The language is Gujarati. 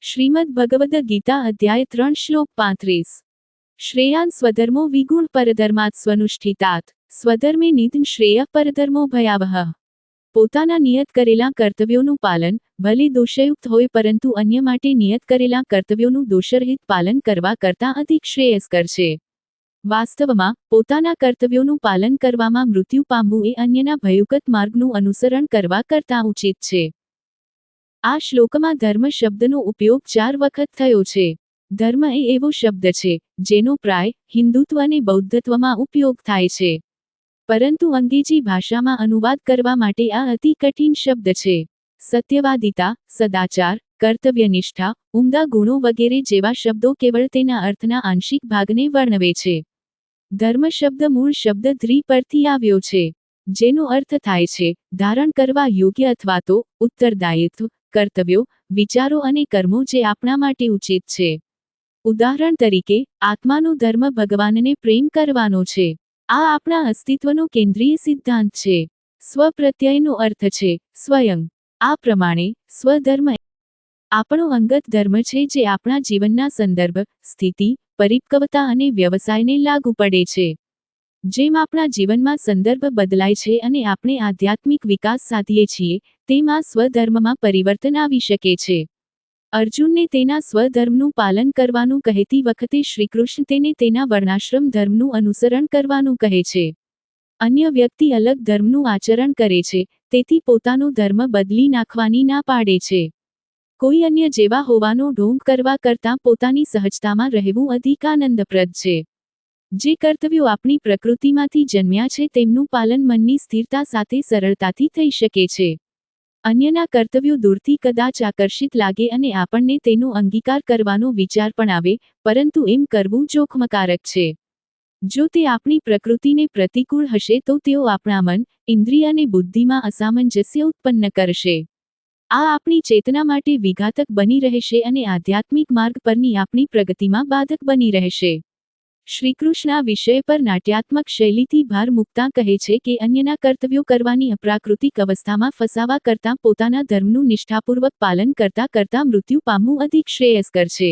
શ્રીમદ્ ભગવદ ગીતા અધ્યાય 3 શ્લોક 35 શ્રેયાન સ્વધર્મો વિગુણ પરધર્માત સ્વનુષ્ઠિતાત સ્વધર્મે નિધન શ્રેય પરધર્મો ભયાવહ। પોતાના નિયત કરેલા કર્તવ્યોનું પાલન ભલે દોષયુક્ત હોય પરંતુ અન્ય માટે નિયત કરેલા કર્તવ્યોનું દોષરહિત પાલન કરવા કરતાં અધિક શ્રેયસ્કર છે। વાસ્તવમાં પોતાના કર્તવ્યોનું પાલન કરવામાં મૃત્યુ પામવું એ અન્યના ભયુક્ત માર્ગનું અનુસરણ કરવા કરતાં ઉચિત છે। આ શ્લોકમાં ધર્મ શબ્દનો ઉપયોગ 4 વખત થયો છે। ધર્મ એ એવો શબ્દ છે જેનો પ્રાય હિન્દુત્વ અને બૌદ્ધત્વમાં ઉપયોગ થાય છે, પરંતુ અંગ્રેજી ભાષામાં અનુવાદ કરવા માટે આ અતિ કઠિન શબ્દ છે। સત્યવાદિતા, સદાચાર, કર્તવ્યનિષ્ઠા, ઉમદા ગુણો વગેરે જેવા શબ્દો કેવળ તેના અર્થના આંશિક ભાગને વર્ણવે છે। ધર્મ શબ્દ મૂળ શબ્દ ધ્રિ પરથી આવ્યો છે, જેનો અર્થ થાય છે ધારણ કરવા યોગ્ય અથવા તો ઉત્તરદાયિત્વ, કર્તવ્યો, વિચારો અને કર્મો જે આપણા માટે ઉચિત છે। ઉદાહરણ તરીકે, આત્માનો ધર્મ ભગવાનને પ્રેમ કરવાનો છે। આ આપણા અસ્તિત્વનો કેન્દ્રીય સિદ્ધાંત છે। સ્વ પ્રત્યયનો અર્થ છે સ્વયં। આ પ્રમાણે સ્વધર્મ આપણો અંગત ધર્મ છે જે આપણા જીવનના સંદર્ભ, સ્થિતિ, પરિપક્વતા અને વ્યવસાયને લાગુ પડે છે। જેમ આપણા જીવનમાં સંદર્ભ બદલાય છે અને આપણે આધ્યાત્મિક વિકાસ સાધીએ છીએ, તેમ આ સ્વધર્મમાં પરિવર્તન આવી શકે છે। અર્જુનને તેના સ્વધર્મનું પાલન કરવાનું કહેતી વખતે શ્રીકૃષ્ણ તેને તેના વર્ણાશ્રમ ધર્મનું અનુસરણ કરવાનું કહે છે। અન્ય વ્યક્તિ અલગ ધર્મનું આચરણ કરે છે, તેથી પોતાનો ધર્મ બદલી નાખવાની ના પાડે છે। કોઈ અન્ય જેવા હોવાનો ઢોંગ કરવા કરતાં પોતાની સહજતામાં રહેવું અધિક આનંદપ્રદ છે। જે કર્તવ્યો આપણી પ્રકૃતિમાંથી જન્મ્યા છે તેમનું પાલન મનની સ્થિરતા સાથે સરળતાથી થઈ શકે છે। અન્યના કર્તવ્યો દૂરથી કદાચ આકર્ષિત લાગે અને આપણને તેનો અંગીકાર કરવાનો વિચાર પણ આવે, પરંતુ એમ કરવું જોખમકારક છે। જો તે આપણી પ્રકૃતિને પ્રતિકૂળ હશે તો તેઓ આપણા મન, ઇન્દ્રિય અને બુદ્ધિમાં અસામંજસ્ય ઉત્પન્ન કરશે। આ આપણી ચેતના માટે વિઘાતક બની રહેશે અને આધ્યાત્મિક માર્ગ પરની આપણી પ્રગતિમાં બાધક બની રહેશે। શ્રીકૃષ્ણ આ વિષય પર નાટ્યાત્મક શૈલીથી ભાર મૂકતા કહે છે કે અન્યના કર્તવ્યો કરવાની અપ્રાકૃતિક અવસ્થામાં ફસાવા કરતાં પોતાના ધર્મનું નિષ્ઠાપૂર્વક પાલન કરતાં મૃત્યુ પામવું અધિક શ્રેયસ્કર છે।